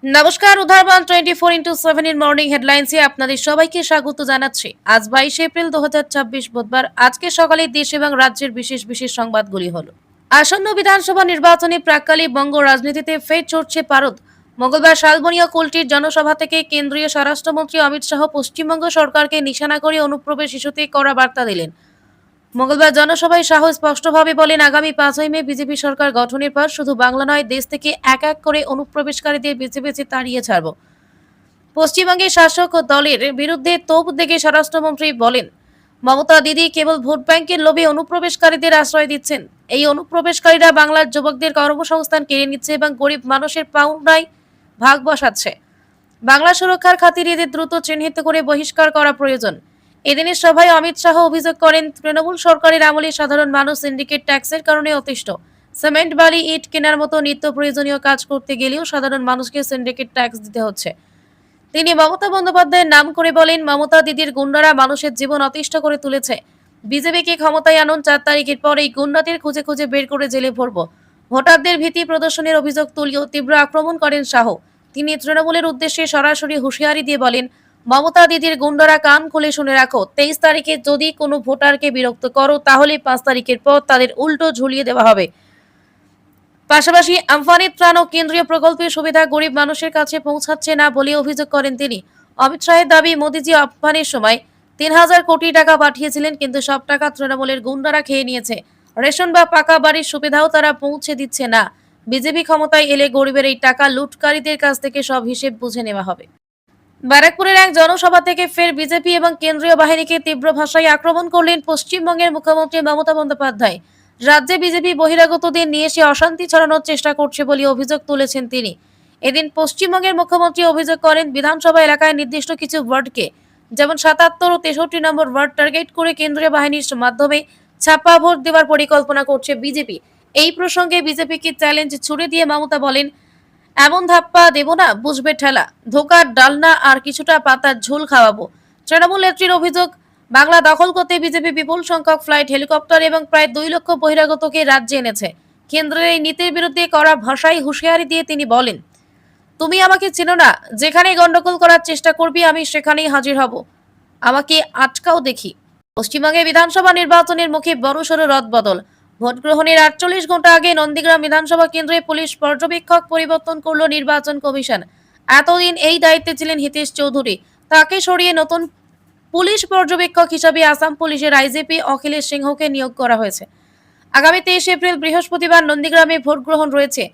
নমস্কার, উদারবান 24x7 এর morning হেডলাইন্সে আপনাদের সবাইকে স্বাগত জানাচ্ছি। আজ 22 এপ্রিল 2026 বুধবার। আজকে সকালে দেশ এবং রাজ্যের বিশেষ বিশেষ সংবাদগুলি হলো: আসন্ন বিধানসভা নির্বাচনে প্রাক্কালে বঙ্গ রাজনীতিতে ফের চড়ছে পারদ। মঙ্গলবার শালবনিয়া কুলটির জনসভা থেকে কেন্দ্রীয় স্বরাষ্ট্রমন্ত্রী অমিত শাহ পশ্চিমবঙ্গ সরকারকে নিশানা করে অনুপ্রবেশ ইস্যুতে কড়া বার্তা দিলেন। মঙ্গলবার জনসভায় শাহ স্পষ্টভাবে বলেন, আগামী 5ই মে বিজেপি সরকার গঠনের পর শুধু বাংলা নয়, দেশ থেকে এক এক করে অনুপ্রবেশকারীদের বেছে বেছে তাড়িয়ে ছাড়ব। পশ্চিমবঙ্গের শাসক দলের বিরুদ্ধে তোপ দেখে স্বরাষ্ট্রমন্ত্রী বলেন, মমতা দিদি কেবল ভোট ব্যাংকের লোভে অনুপ্রবেশকারীদের আশ্রয় দিচ্ছেন। এই অনুপ্রবেশকারীরা বাংলার যুবকদের কর্মসংস্থান কেড়ে নিচ্ছে এবং গরিব মানুষের পাওনায় ভাগ বসাচ্ছে। বাংলা সুরক্ষার খাতিরে এদের দ্রুত চিহ্নিত করে বহিষ্কার করা প্রয়োজন। এদিনের সভায় অমিত শাহ অভিযোগ করেন, তৃণমূল সরকারের আমলে সাধারণ মানুষ সিন্ডিকেট ট্যাক্সের কারণে অতিষ্ঠ। সিমেন্ট, বালি, ইট কেনার মতো নিত্য প্রয়োজনীয় কাজ করতে গেলেও সাধারণ মানুষকে সিন্ডিকেট ট্যাক্স দিতে হচ্ছে। তিনি মমতা বন্দ্যোপাধ্যায়ের নাম করে বলেন, মমতা দিদির গুন্ডারা মানুষের জীবন অতিষ্ঠ করে তুলেছে। বিজেপিকে ক্ষমতায় আনুন, 4 তারিখের পর এই গুন্ডাদের খুঁজে খুঁজে বের করে জেলে ভরব। ভোটারদের ভীতি প্রদর্শনের অভিযোগ তুলেও তীব্র আক্রমণ করেন শাহ। তিনি তৃণমূলের উদ্দেশ্যে সরাসরি হুঁশিয়ারি দিয়ে বলেন, মমতা দিদির গুন্ডারা কান খুলে শুনে রাখো, 23 তারিখে যদি কোনো ভোটারকে বিরক্ত করো তাহলে 5 তারিখের পর তাদের উল্টো ঝুলিয়ে দেওয়া হবে। পাশাপাশি আমফানের ত্রাণ ও কেন্দ্রীয় প্রকল্পের সুবিধা গরিব মানুষের কাছে পৌঁছাচ্ছে না বলে অভিযোগ করেন তিনি। অমিত শাহের দাবি, মোদিজি আমফানের সময় 3000 কোটি টাকা পাঠিয়েছিলেন, কিন্তু সব টাকা তৃণমূলের গুন্ডারা খেয়ে নিয়েছে। রেশন বা পাকা বাড়ির সুবিধাও তারা পৌঁছে দিচ্ছে না। বিজেপি ক্ষমতায় এলে গরিবের এই টাকা লুটকারীদের কাছ থেকে সব হিসেব বুঝে নেওয়া হবে। ব্যারাকপুরের এক জনসভা থেকে ফের বিজেপি এবং কেন্দ্রীয় বাহিনীকে তীব্র ভাষায় আক্রমণ করলেন পশ্চিমবঙ্গের মুখ্যমন্ত্রী মমতা বন্দ্যোপাধ্যায়। রাজ্যে বিজেপি বহিরাগতদের নিয়ে এসে অশান্তি ছড়ানোর চেষ্টা করছে বলে অভিযোগ তুলেছেন তিনি। এদিন পশ্চিমবঙ্গের মুখ্যমন্ত্রী অভিযোগ করেন, বিধানসভা এলাকায় নির্দিষ্ট কিছু ওয়ার্ডকে, যেমন 77 ও 63 নম্বর ওয়ার্ড টার্গেট করে কেন্দ্রীয় বাহিনীর মাধ্যমে ছাপ্পা ভোট দেওয়ার পরিকল্পনা করছে বিজেপি। এই প্রসঙ্গে বিজেপিকে চ্যালেঞ্জ ছুড়ে দিয়ে মমতা বলেন, এমন ধাপ্পা দেব না, বুঝবে ঠেলা, ধোকার ডালনা আর কিছুটা পাতার ঝোল খাওয়াবো। তৃণমূল নেত্রীর অভিযোগ, বাংলা দখল করতে বিজেপি বিপুল সংখ্যক ফ্লাইট, হেলিকপ্টার এবং প্রায় 2 লক্ষ বহিরাগতকে রাজ্যে এনেছে। কেন্দ্রের এই নীতির বিরুদ্ধে কড়া ভাষায় হুঁশিয়ারি দিয়ে তিনি বলেন, তুমি আমাকে চেনো না, যেখানে গন্ডগোল করার চেষ্টা করবি আমি সেখানেই হাজির হব, আমাকে আটকাও দেখি। পশ্চিমবঙ্গে বিধানসভা নির্বাচনের মুখে বড়সড় রদবদল। ভোট গ্রহণের 48 ঘন্টা আগে নন্দীগ্রাম বিধানসভা কেন্দ্রে পুলিশ পর্যবেক্ষক পরিবর্তন করল নির্বাচন কমিশন। এতদিন এই দায়িত্বে ছিলেন হিতেশ চৌধুরী, তাকে সরিয়ে নতুন পুলিশ পর্যবেক্ষক হিসাবে আসাম পুলিশের আইজিপি অখিলেশ সিংহকে নিয়োগ করা হয়েছে। আগামী 23 এপ্রিল বৃহস্পতিবার নন্দীগ্রামে ভোট গ্রহণ রয়েছে।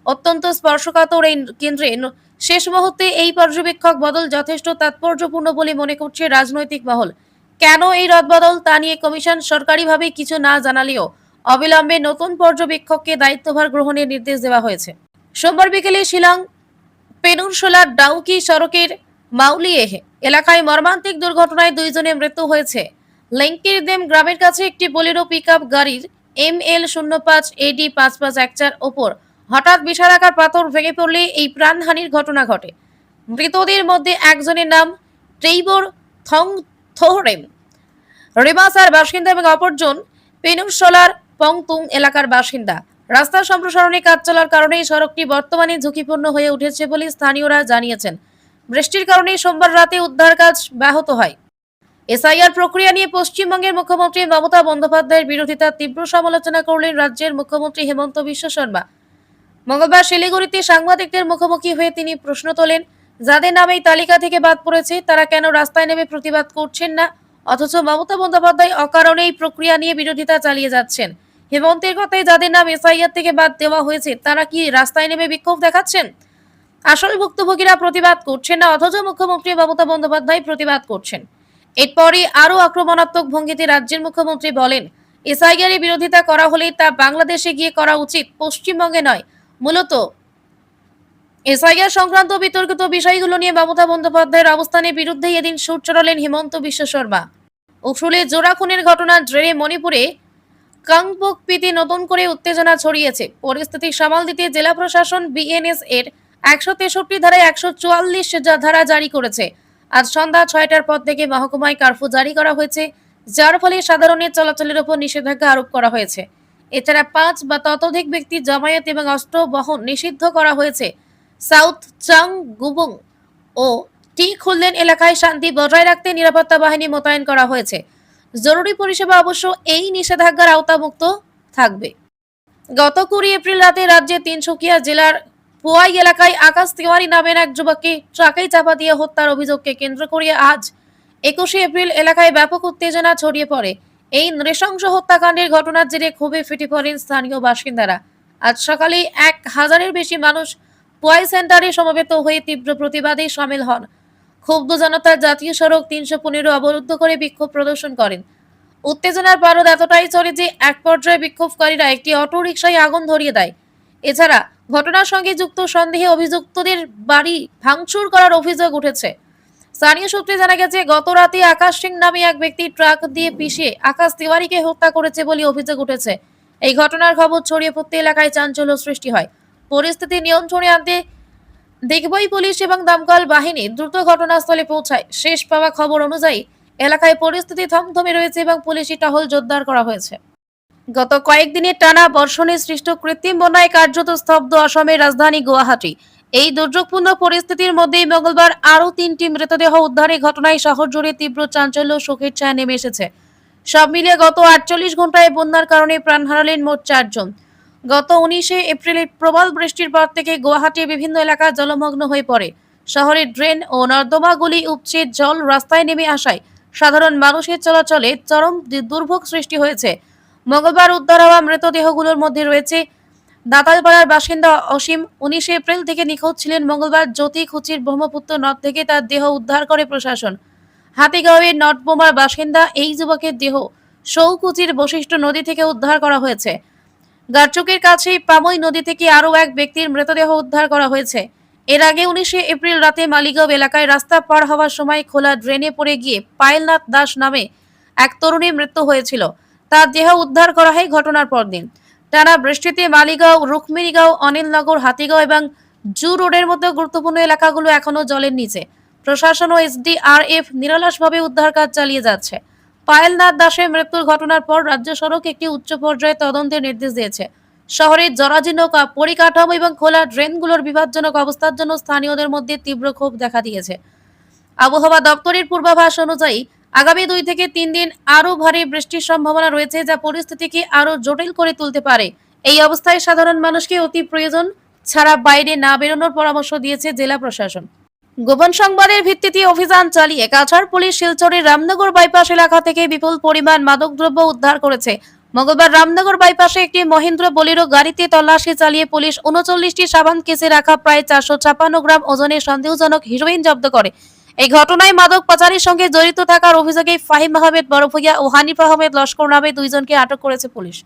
অত্যন্ত স্পর্শকাতর এই কেন্দ্রে শেষ মুহূর্তে এই পর্যবেক্ষক বদল যথেষ্ট তাৎপর্যপূর্ণ বলে মনে করছে রাজনৈতিক মহল। কেন এই রদবদল তা নিয়ে কমিশন সরকারিভাবে কিছু না জানালেও অবিলম্বে নতুন পর্যবেক্ষককে দায়িত্বভার গ্রহণের নির্দেশ দেওয়া হয়েছে। সোমবার বিকেলে শিলং পেনুনশোলার ডাউকি সড়কের মাউলিয়েহ এলাকায় মর্মান্তিক দুর্ঘটনায় 2 জনের মৃত্যু হয়েছে। লেঙ্কিরদেম গ্রামের কাছে একটি বোলেরো পিকআপ গাড়ির ML05 AD 5514 ওপর হঠাৎ বিশালাকার পাথর ভেঙে পড়লে এই প্রাণহানির ঘটনা ঘটে। মৃতদের মধ্যে একজনের নাম ট্রেইবর থং থোহরেম, রিমাসার বাসিন্দা এবং অপরজন পেনুনশোলার পংতুং এলাকার বাসিন্দা। রাস্তা সম্প্রসারণে কাজ চলার কারণে এই সড়কটি বর্তমানে ঝুঁকিপূর্ণ হয়ে উঠেছে বলে স্থানীয়রা জানিয়েছেন। বৃষ্টির কারণে সোমবার রাতে উদ্ধার কাজ ব্যাহত হয়। এসআইআর প্রক্রিয়া নিয়ে পশ্চিমবঙ্গের মুখ্যমন্ত্রী মমতা বন্দ্যোপাধ্যায়ের বিরোধিতা তীব্র সমালোচনা করলেন রাজ্যের মুখ্যমন্ত্রী হেমন্ত বিশ্ব শর্মা। মঙ্গলবার শিলিগুড়িতে সাংবাদিকদের মুখোমুখি হয়ে তিনি প্রশ্ন তোলেন, যাদের নাম এই তালিকা থেকে বাদ পড়েছে তারা কেন রাস্তায় নেমে প্রতিবাদ করছেন না, অথচ মমতা বন্দ্যোপাধ্যায় অকারণে এই প্রক্রিয়া নিয়ে বিরোধিতা চালিয়ে যাচ্ছেন। হেমন্তের কথায় যাদের নাম এসআইআর থেকে বাদ দেওয়া হয়েছে তারা কি রাস্তায় নেমে বিক্ষোভ দেখাচ্ছেন? আসল ভুক্তভোগীরা প্রতিবাদ করছেন না, অথচ মুখ্যমন্ত্রী মমতা বন্দ্যোপাধ্যায় প্রতিবাদ করছেন। এরপরই আরো আক্রমণাত্মক ভঙ্গিতে রাজ্যের মুখ্যমন্ত্রী বলেন, এসআইআর এর বিরোধিতা করা হলে তা বাংলাদেশে গিয়ে করা উচিত, পশ্চিমবঙ্গে নয়। মূলত এসআইআর সংক্রান্ত বিতর্কিত বিষয়গুলো নিয়ে মমতা বন্দ্যোপাধ্যায়ের অবস্থানের বিরুদ্ধেই এদিন সুর চড়ালেন হেমন্ত বিশ্ব শর্মা। উসুলে জোড়া খুনের ঘটনার জেরে মণিপুরে কাংপোকপিতে নতুন করে উত্তেজনা ছড়িয়েছে। পরিস্থিতি সামাল দিতে জেলা প্রশাসন বিএনএস এর 163 ধারায় 144 ধারা জারি করেছে। আজ সন্ধ্যা 6টার পর থেকে মহকুমায় কারফিউ জারি করা হয়েছে, যার ফলে সাধারণের চলাচলের উপর নিষেধাজ্ঞা আরোপ করা হয়েছে। এছাড়া 5 বা ততোধিক ব্যক্তি জমায়েত এবং অস্ত্র বহন নিষিদ্ধ করা হয়েছে। সাউথ চাং গুবং ও টি খুললেন এলাকায় শান্তি বজায় রাখতে নিরাপত্তা বাহিনী মোতায়েন করা হয়েছে। জরুরি পরিষেবা অবশ্য এই নিষেধাজ্ঞার আওতামুক্ত থাকবে। গত 20 এপ্রিল রাতে রাজ্যের তিনসুকিয়া জেলার পোয়াই এলাকায় আকাশ তিওয়ারি নামের এক যুবককে ট্রাকে চাপা দিয়ে হত্যার অভিযোগকে কেন্দ্র করে আজ 21 এপ্রিল এলাকায় ব্যাপক উত্তেজনা ছড়িয়ে পড়ে। এই নৃশংস হত্যাকাণ্ডের ঘটনার জেরে ক্ষোভে ফেটে পড়েন স্থানীয় বাসিন্দারা। আজ সকালে 1000-এর বেশি মানুষ পোয়াই সেন্টারে সমবেত হয়ে তীব্র প্রতিবাদে সামিল হন। ক্ষুব্ধ জনতা জাতীয় সড়ক 315 অবরুদ্ধ করে বিক্ষোভ প্রদর্শন করেন। উত্তেজনার পারদ এতটাই চড়ে যে এক পর্যায়ে বিক্ষোভকারীরা একটি অটো রিকশায় আগুন ধরিয়ে দেয়। এছাড়া ঘটনার সঙ্গে যুক্ত সন্দেহে অভিযুক্তদের বাড়ি ভাঙচুর করার অভিযোগ উঠেছে। স্থানীয় সূত্রে জানা গেছে, গত রাতে আকাশ সিং নামে এক ব্যক্তি ট্রাক দিয়ে পিষে আকাশ তিওয়ারিকে হত্যা করেছে বলে অভিযোগ উঠেছে। এই ঘটনার খবর ছড়িয়ে পড়তে এলাকায় চাঞ্চল্য সৃষ্টি হয়। পরিস্থিতি নিয়ন্ত্রণে আনতে দিগবই পুলিশ এবং দমকল বাহিনী দ্রুত ঘটনাস্থলে পৌঁছায়। শেষ পাওয়া খবর অনুযায়ী এলাকায় পরিস্থিতি থমথমে রয়েছে এবং পুলিশি টহল জোরদার করা হয়েছে। গত কয়েকদিনের টানা বর্ষণে সৃষ্ট কৃত্রিম বন্যায় কার্যত স্তব্ধ আসামের রাজধানী গুয়াহাটি। এই দুর্যোগপূর্ণ পরিস্থিতির মধ্যেই মঙ্গলবার আরও 3টি মৃতদেহ উদ্ধারের ঘটনায় শহর জুড়ে তীব্র চাঞ্চল্য ও শোকের ছায়া নেমে এসেছে। সব মিলিয়ে গত 48 ঘন্টায় বন্যার কারণে প্রাণ হারালেন মোট 4 জন। গত 19 এপ্রিলে প্রবল বৃষ্টির পর থেকে গুয়াহাটির বিভিন্ন এলাকা জলমগ্ন হয়ে পড়ে। শহরের ড্রেন ও নর্দমাগুলি উপচে জল রাস্তায় নেমে আসায় সাধারণ মানুষের চলাচলে চরম দুর্ভোগ সৃষ্টি হয়েছে। মঙ্গলবার উদ্ধার হওয়া মৃতদেহগুলোর মধ্যে রয়েছে দাতালপাড়ার বাসিন্দা অসীম। 19 এপ্রিল থেকে নিখোঁজ ছিলেন। মঙ্গলবার জ্যোতিখুচির ব্রহ্মপুত্র নদ থেকে তার দেহ উদ্ধার করে প্রশাসন। হাতিগাঁওয়ের নটবোমার বাসিন্দা এই যুবকের দেহ সৌকুচির বশিষ্ঠ নদী থেকে উদ্ধার করা হয়েছে। গারচুকের কাছেই পামই নদী থেকে আরও এক ব্যক্তির মৃতদেহ উদ্ধার করা হয়েছে। এর আগে 19 এপ্রিল রাতে মালিগাঁও এলাকায় রাস্তা পার হওয়ার সময় খোলা ড্রেনে পড়ে গিয়ে পায়েলনাথ দাস নামে এক তরুণীর মৃত্যু হয়েছিল। তার দেহ উদ্ধার করা হয় ঘটনার পরদিন। টানা বৃষ্টিতে মালিগাঁও, রুক্মিণীগাঁও, অনিলনগর, হাতিগাঁও এবং জু রোডের মতো গুরুত্বপূর্ণ এলাকাগুলো এখনো জলের নিচে। প্রশাসন ও এসডিআরএফ নিরলসভাবে উদ্ধার কাজ চালিয়ে যাচ্ছে। পায়েলনাথ দাসের মৃত্যুর ঘটনার পর রাজ্য সড়ক একটি উচ্চ পর্যায়ে তদন্তের নির্দেশ দিয়েছে। শহরের জরাজীর্ণ পরিকাঠামো এবং খোলা ড্রেনগুলোর বিপজ্জনক অবস্থার জন্য স্থানীয়দের মধ্যে তীব্র ক্ষোভ দেখা দিয়েছে। আবহাওয়া দপ্তরের পূর্বাভাস অনুযায়ী আগামী 2 থেকে 3 দিন আরও ভারী বৃষ্টির সম্ভাবনা রয়েছে, যা পরিস্থিতিকে আরও জটিল করে তুলতে পারে। এই অবস্থায় সাধারণ মানুষকে অতি প্রয়োজন ছাড়া বাইরে না বেরোনোর পরামর্শ দিয়েছে জেলা প্রশাসন। গোপন সংবাদের ভিত্তিতে অভিযান চালিয়ে কাছাড় পুলিশ শিলচরের রামনগর বাইপাস এলাকা থেকে বিপুল পরিমাণ মাদকদ্রব্য উদ্ধার করেছে। মঙ্গলবার রামনগর বাইপাসে একটি মহিন্দ্রা বোলেরো গাড়িতে তল্লাশি চালিয়ে পুলিশ 39টি সাবান কেসে রাখা প্রায় 456 গ্রাম ওজনের সন্দেহজনক হিরোইন জব্দ করে। এই ঘটনায় মাদক পাচারের সঙ্গে জড়িত থাকার অভিযোগে ফাহিম আহমেদ বড়ভূইয়া ও হানিফ আহমেদ লস্কর নামে 2 জনকে আটক করেছে পুলিশ।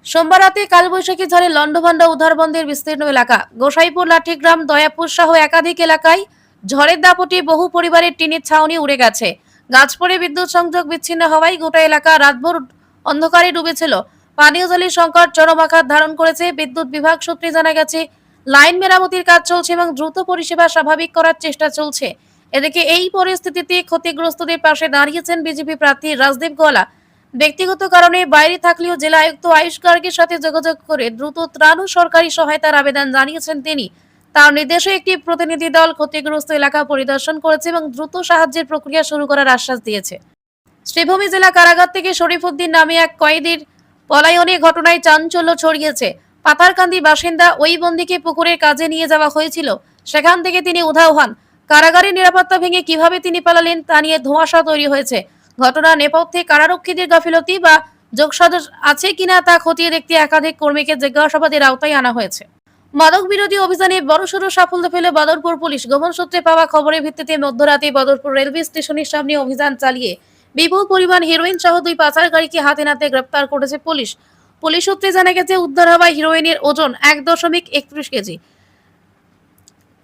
সোমবার রাতে কালবৈশাখী ঝড়ে লন্ডভন্ড উদ্ধারবন্দের বিস্তীর্ণ এলাকা গোসাইপুর, লাঠিগ্রাম, দয়াপুর সহ একাধিক এলাকায় ঝড়ের দাপটে বহু পরিবারের টিনের ছাউনি উড়ে গেছে। গাছ পড়ে বিদ্যুৎ সংযোগ বিচ্ছিন্ন হওয়ায় গোটা এলাকা রাতভর অন্ধকারে ডুবেছিল। পানীয় জলের সংকট চরম আকার ধারণ করেছে। বিদ্যুৎ বিভাগ সূত্রে জানা গেছে, লাইন মেরামতির কাজ চলছে এবং দ্রুত পরিষেবা স্বাভাবিক করার চেষ্টা চলছে। এদিকে এই পরিস্থিতিতে ক্ষতিগ্রস্তদের পাশে দাঁড়িয়েছেন বিজেপি প্রার্থী রাজদীপ গোয়ালা। ব্যক্তিগত কারণে বাইরে থাকলেও জেলা আয়ুক্ত আয়ুষ গার্গের সাথে যোগাযোগ করে দ্রুত ত্রাণ ও সরকারি সহায়তার আবেদন জানিয়েছেন তিনি। তার নির্দেশে একটি প্রতিনিধি দল ক্ষতিগ্রস্ত এলাকা পরিদর্শন করেছে এবং দ্রুত সাহায্যের প্রক্রিয়া শুরু করার আশ্বাস দিয়েছে। শ্রীভূমি জেলা কারাগার থেকে শরীফউদ্দিন নামে এক কয়েদির পলায়নের ঘটনায় চাঞ্চল্য ছড়িয়েছে। পাথারকান্দি বাসিন্দা ওই বন্দীকে পুকুরের কাজে নিয়ে যাওয়া হয়েছিল, সেখান থেকে তিনি উধাও হন। কারাগারের নিরাপত্তা ভেঙে কিভাবে তিনি পালালেন তা নিয়ে ধোঁয়াশা তৈরি হয়েছে। ঘটনার নেপথ্যে কারারক্ষীদের গাফিলতি বা যোগসাজশ আছে কিনা তা খতিয়ে দেখতে একাধিক কর্মীকে জিজ্ঞাসাবাদের আওতায় আনা হয়েছে। মাদক বিরোধী অভিযানে বড়সড় সাফল্য পেল বদরপুর পুলিশ। গোপন সূত্রে পাওয়া খবরের ভিত্তিতে মধ্যরাতে বদরপুর রেলওয়ে স্টেশনের সামনে অভিযান চালিয়ে বিপুল পরিমাণ হেরোইন সহ 2 পাচারকারীকে হাতে নাতে গ্রেপ্তার করেছে পুলিশ। পুলিশ সূত্রে জানা গেছে, উদ্ধার হওয়া হেরোইনের ওজন 1.31 কেজি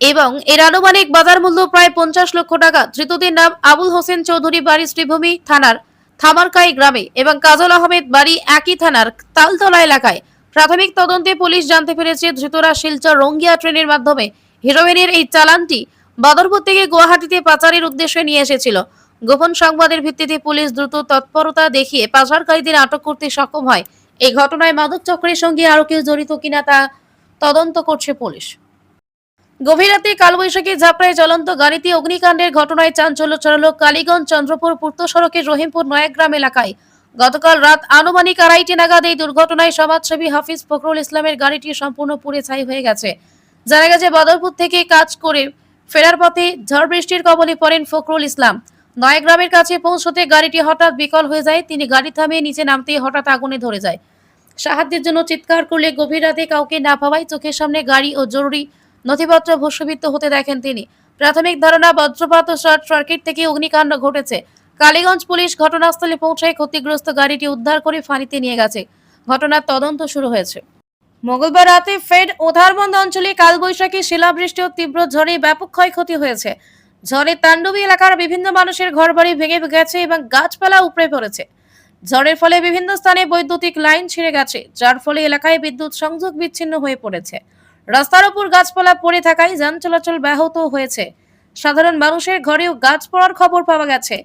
এবং এর আনুমানিক বাজার মূল্য প্রায় 50 লক্ষ টাকা। ধৃতদের নাম আবুল হোসেন চৌধুরী, বাড়ি শ্রীভূমি থানার থামারকাই গ্রামে, এবং কাজল আহমেদ, বাড়ি একই থানার তালতলা এলাকায়। প্রাথমিক তদন্তে পুলিশ জানতে পেরেছে, ধৃতরা শিলচর রঙ্গিয়া ট্রেনের মাধ্যমে হেরোইনের এই চালানটি বদরপুর থেকে গুয়াহাটিতে পাচারের উদ্দেশ্যে নিয়ে এসেছিল। গোপন সংবাদের ভিত্তিতে পুলিশ দ্রুত তৎপরতা দেখিয়ে পাচারকারীদের আটক করতে সক্ষম হয়। এই ঘটনায় মাদক চক্রের সঙ্গে আরও কেউ জড়িত কিনা তা তদন্ত করছে পুলিশ। গভীর রাতে কালবৈশাখী ঝাপড়ায় জ্বলন্ত গাড়িতে অগ্নিকাণ্ডের ঘটনায় চাঞ্চল্য ছড়ালো কালীগঞ্জ চন্দ্রপুর পূর্ত সড়কের রহিমপুর নয়াগ্রাম এলাকায়। গতকাল রাত আনুমানিক 2:30 নাগাদ এই দুর্ঘটনায় সমাজসেবী হাফিজ ফখরুল ইসলামের গাড়িটি সম্পূর্ণ পুড়ে ছাই হয়ে গেছে। জানা গেছে, বদরপুর থেকে কাজ করে ফেরার পথে ঝড় বৃষ্টির কবলে পড়েন ফখরুল ইসলাম। নয়াগ্রামের কাছে পৌঁছতে গাড়িটি হঠাৎ বিকল হয়ে যায়। তিনি গাড়ি থামিয়ে নিচে নামতেই হঠাৎ আগুনে ধরে যায়। সাহায্যের জন্য চিৎকার করলে গভীর রাতে কাউকে না পাওয়ায় চোখের সামনে গাড়ি ও জরুরি নথিপত্র ভস্মীভূত হতে দেখেন তিনি। প্রাথমিক ধারণা, বজ্রপাত ও শর্ট সার্কিট থেকে অগ্নিকাণ্ড ঘটেছে। কালীগঞ্জ পুলিশ ঘটনাস্থলে পৌঁছায় ক্ষতিগ্রস্ত গাড়িটি উদ্ধার করে ফাঁড়িতে নিয়ে গেছে। ঘটনার তদন্ত শুরু হয়েছে। মঙ্গলবার রাতে ফেড উধারবন্দ অঞ্চলে কালবৈশাখী শিলাবৃষ্টি ও তীব্র ঝড়ে ব্যাপক ক্ষয়ক্ষতি হয়েছে। ঝড়ে তাণ্ডবী এলাকার বিভিন্ন মানুষের ঘরবাড়ি ভেঙে গেছে এবং গাছপালা উপড়ে পড়েছে। ঝড়ের ফলে বিভিন্ন স্থানে বৈদ্যুতিক লাইন ছিঁড়ে গেছে, যার ফলে এলাকায় বিদ্যুৎ সংযোগ বিচ্ছিন্ন হয়ে পড়েছে। রাস্তার উপর গাছপালা পড়ে থাকায় যান চলাচল ব্যাহত হয়েছে। সাধারণ মানুষের ঘরেও গাছ পড়ার খবর পাওয়া গেছে।